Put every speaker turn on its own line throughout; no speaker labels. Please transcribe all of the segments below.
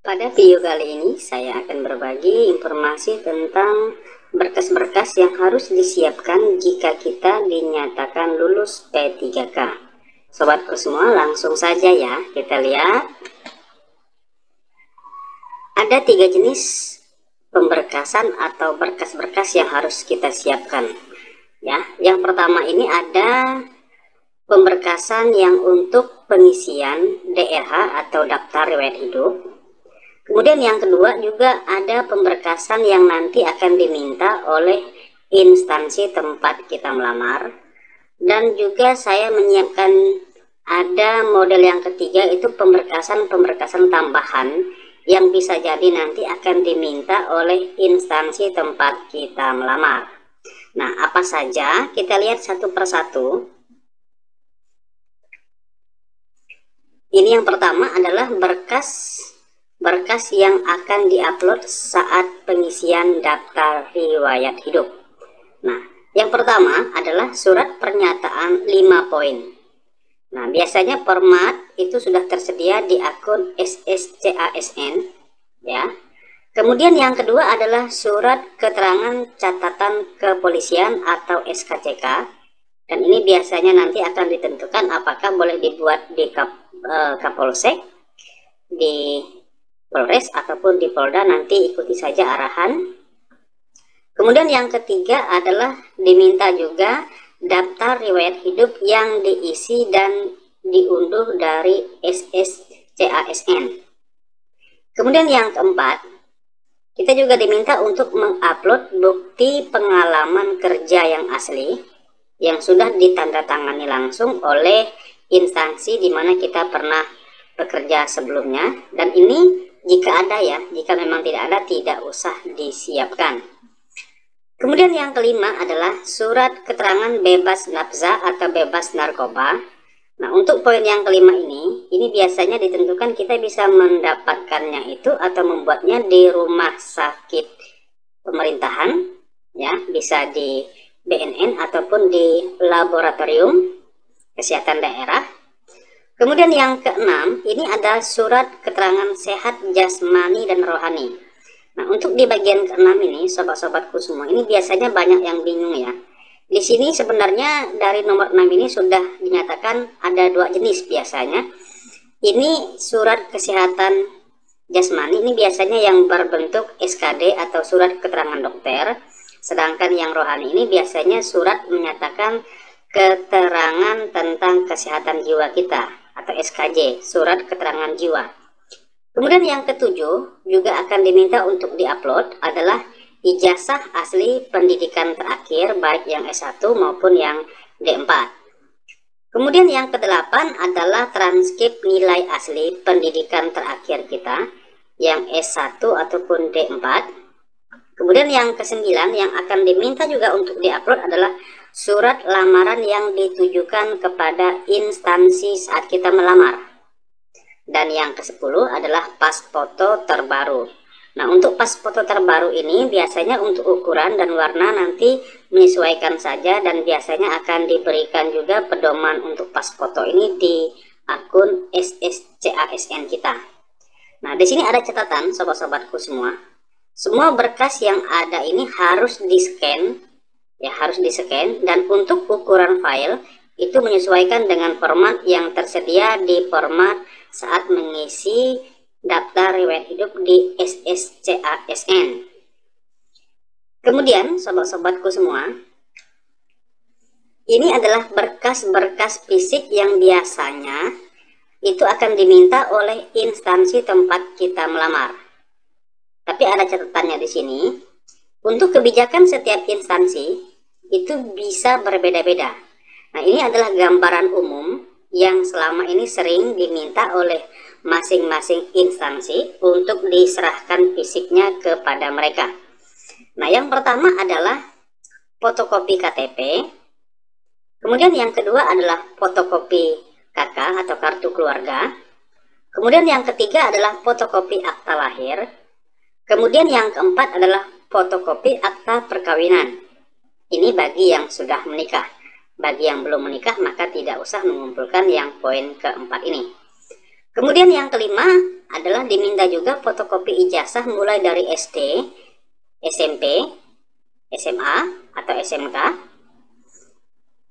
Pada video kali ini saya akan berbagi informasi tentang berkas-berkas yang harus disiapkan jika kita dinyatakan lulus P3K. Sobatku semua, langsung saja ya kita lihat. Ada 3 jenis pemberkasan atau berkas-berkas yang harus kita siapkan. Ya, yang pertama ini ada pemberkasan yang untuk pengisian DRH atau daftar riwayat hidup. Kemudian yang kedua juga ada pemberkasan yang nanti akan diminta oleh instansi tempat kita melamar. Dan juga saya menyiapkan ada model yang ketiga, itu pemberkasan tambahan yang bisa jadi nanti akan diminta oleh instansi tempat kita melamar. Nah, apa saja? Kita lihat satu persatu. Ini yang pertama adalah berkas yang akan diupload saat pengisian daftar riwayat hidup. Nah, yang pertama adalah surat pernyataan 5 poin. Nah, biasanya format itu sudah tersedia di akun SSCASN ya. Kemudian yang kedua adalah surat keterangan catatan kepolisian atau SKCK. Dan ini biasanya nanti akan ditentukan apakah boleh dibuat di Kapolsek, di Polres ataupun di Polda, nanti ikuti saja arahan. Kemudian yang ketiga adalah diminta juga daftar riwayat hidup yang diisi dan diunduh dari SSCASN. Kemudian yang keempat, kita juga diminta untuk mengupload bukti pengalaman kerja yang asli yang sudah ditandatangani langsung oleh instansi di mana kita pernah bekerja sebelumnya. Dan ini jika ada ya, jika memang tidak ada tidak usah disiapkan. Kemudian yang kelima adalah surat keterangan bebas nafsa atau bebas narkoba. Nah, untuk poin yang kelima ini biasanya ditentukan kita bisa mendapatkannya itu atau membuatnya di rumah sakit pemerintahan ya, bisa di BNN ataupun di laboratorium kesehatan daerah. Kemudian yang keenam, ini ada surat keterangan sehat jasmani dan rohani. Nah, untuk di bagian keenam ini, sobat-sobatku semua, ini biasanya banyak yang bingung ya. Di sini sebenarnya dari nomor 6 ini sudah dinyatakan ada 2 jenis biasanya. Ini surat kesehatan jasmani, ini biasanya yang berbentuk SKD atau surat keterangan dokter. Sedangkan yang rohani ini biasanya surat menyatakan keterangan tentang kesehatan jiwa kita atau SKJ, surat keterangan jiwa. Kemudian yang ketujuh juga akan diminta untuk diupload adalah ijazah asli pendidikan terakhir, baik yang S1 maupun yang D4. Kemudian yang kedelapan adalah transkrip nilai asli pendidikan terakhir kita yang S1 ataupun D4. Kemudian yang kesembilan yang akan diminta juga untuk diupload adalah surat lamaran yang ditujukan kepada instansi saat kita melamar. Dan yang ke-10 adalah pas foto terbaru. Nah, untuk pas foto terbaru ini biasanya untuk ukuran dan warna nanti menyesuaikan saja, dan biasanya akan diberikan juga pedoman untuk pas foto ini di akun SSCASN kita. Nah, di sini ada catatan sobat-sobatku semua. Semua berkas yang ada ini harus di-scan ya, harus di-scan, dan untuk ukuran file itu menyesuaikan dengan format yang tersedia di format saat mengisi daftar riwayat hidup di SSCASN. Kemudian sobat-sobatku semua, ini adalah berkas-berkas fisik yang biasanya itu akan diminta oleh instansi tempat kita melamar. Tapi ada catatannya di sini. Untuk kebijakan setiap instansi itu bisa berbeda-beda. Nah, ini adalah gambaran umum yang selama ini sering diminta oleh masing-masing instansi untuk diserahkan fisiknya kepada mereka. Nah, yang pertama adalah fotokopi KTP. Kemudian yang kedua adalah fotokopi KK atau kartu keluarga. Kemudian yang ketiga adalah fotokopi akta lahir. Kemudian yang keempat adalah fotokopi akta perkawinan. Ini bagi yang sudah menikah. Bagi yang belum menikah maka tidak usah mengumpulkan yang poin keempat ini. Kemudian yang kelima adalah diminta juga fotokopi ijazah mulai dari SD, SMP, SMA, atau SMK.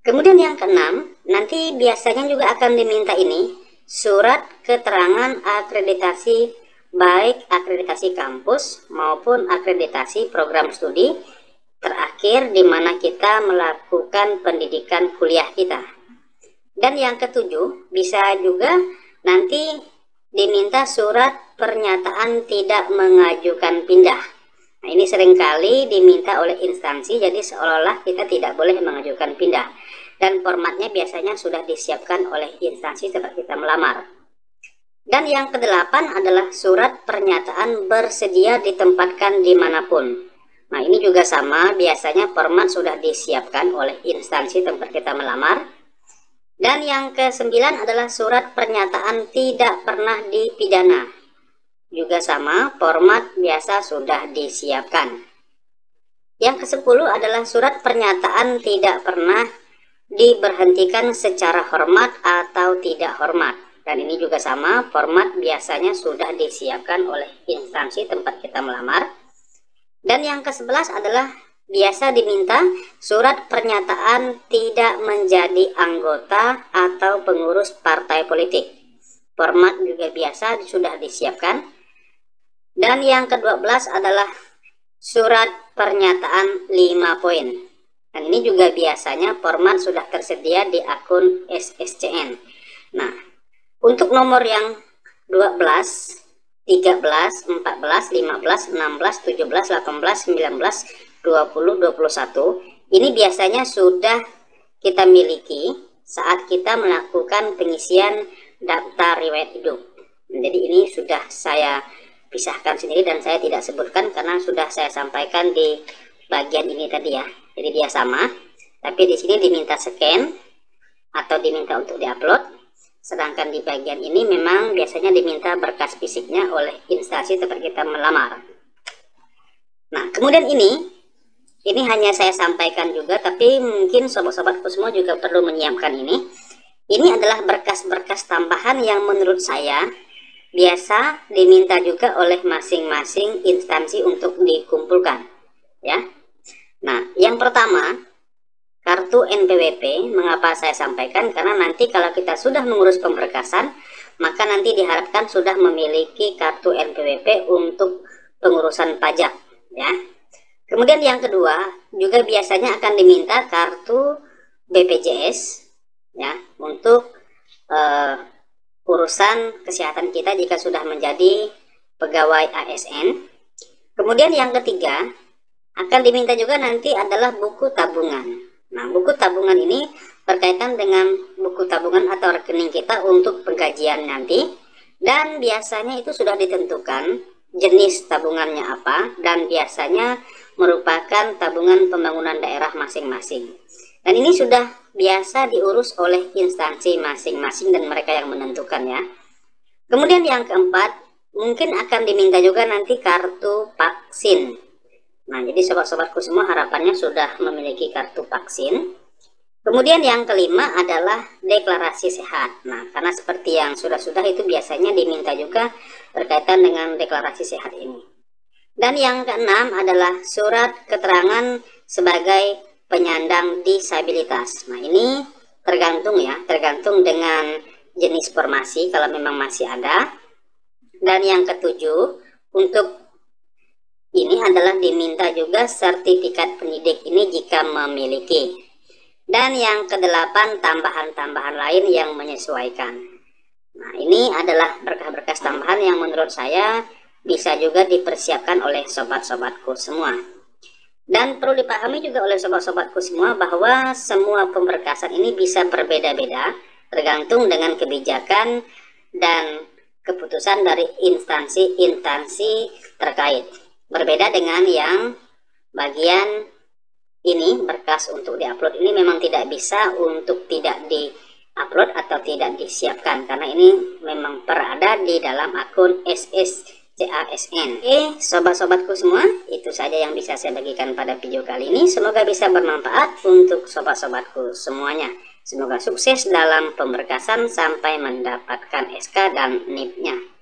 Kemudian yang keenam, nanti biasanya juga akan diminta ini, surat keterangan akreditasi, baik akreditasi kampus maupun akreditasi program studi terakhir di mana kita melakukan pendidikan kuliah kita. Dan yang ketujuh, bisa juga nanti diminta surat pernyataan tidak mengajukan pindah. Nah, ini seringkali diminta oleh instansi, jadi seolah-olah kita tidak boleh mengajukan pindah. Dan formatnya biasanya sudah disiapkan oleh instansi tempat kita melamar. Dan yang kedelapan adalah surat pernyataan bersedia ditempatkan dimanapun. Nah, ini juga sama, biasanya format sudah disiapkan oleh instansi tempat kita melamar. Dan yang kesembilan adalah surat pernyataan tidak pernah dipidana. Juga sama, format biasa sudah disiapkan. Yang kesepuluh adalah surat pernyataan tidak pernah diberhentikan secara hormat atau tidak hormat. Dan ini juga sama, format biasanya sudah disiapkan oleh instansi tempat kita melamar. Dan yang ke-11 adalah biasa diminta surat pernyataan tidak menjadi anggota atau pengurus partai politik. Format juga biasa sudah disiapkan. Dan yang ke-12 adalah surat pernyataan 5 poin. Dan ini juga biasanya format sudah tersedia di akun SSCN. Nah, untuk nomor yang 12, 13, 14, 15, 16, 17, 18, 19, 20, 21, ini biasanya sudah kita miliki saat kita melakukan pengisian daftar riwayat hidup. Jadi ini sudah saya pisahkan sendiri dan saya tidak sebutkan karena sudah saya sampaikan di bagian ini tadi ya. Jadi dia sama, tapi di sini diminta scan atau diminta untuk diupload. Sedangkan di bagian ini memang biasanya diminta berkas fisiknya oleh instansi tempat kita melamar. Nah, kemudian ini hanya saya sampaikan juga, tapi mungkin sobat-sobatku semua juga perlu menyiapkan ini. Ini adalah berkas-berkas tambahan yang menurut saya biasa diminta juga oleh masing-masing instansi untuk dikumpulkan. Ya. Nah, yang pertama, kartu NPWP. Mengapa saya sampaikan? Karena nanti kalau kita sudah mengurus pemberkasan, maka nanti diharapkan sudah memiliki kartu NPWP untuk pengurusan pajak. Ya. Kemudian yang kedua, juga biasanya akan diminta kartu BPJS ya untuk urusan kesehatan kita jika sudah menjadi pegawai ASN. Kemudian yang ketiga, akan diminta juga nanti adalah buku tabungan. Nah, buku tabungan ini berkaitan dengan buku tabungan atau rekening kita untuk penggajian nanti. Dan biasanya itu sudah ditentukan jenis tabungannya apa, dan biasanya merupakan tabungan pembangunan daerah masing-masing. Dan ini sudah biasa diurus oleh instansi masing-masing dan mereka yang menentukan ya. Kemudian yang keempat, mungkin akan diminta juga nanti kartu vaksin. Nah, jadi sobat-sobatku semua harapannya sudah memiliki kartu vaksin. Kemudian yang kelima adalah deklarasi sehat. Nah, karena seperti yang sudah-sudah itu biasanya diminta juga berkaitan dengan deklarasi sehat ini. Dan yang keenam adalah surat keterangan sebagai penyandang disabilitas. Nah, ini tergantung ya, tergantung dengan jenis formasi kalau memang masih ada. Dan yang ketujuh, untuk ini adalah diminta juga sertifikat pendidik ini jika memiliki. Dan yang kedelapan, tambahan-tambahan lain yang menyesuaikan. Nah, ini adalah berkas-berkas tambahan yang menurut saya bisa juga dipersiapkan oleh sobat-sobatku semua. Dan perlu dipahami juga oleh sobat-sobatku semua bahwa semua pemberkasan ini bisa berbeda-beda tergantung dengan kebijakan dan keputusan dari instansi-instansi terkait. Berbeda dengan yang bagian ini, berkas untuk diupload ini memang tidak bisa untuk tidak diupload atau tidak disiapkan, karena ini memang berada di dalam akun SSCN CASN. Oke, sobat-sobatku semua, itu saja yang bisa saya bagikan pada video kali ini. Semoga bisa bermanfaat untuk sobat-sobatku semuanya. Semoga sukses dalam pemberkasan sampai mendapatkan SK dan NIP-nya.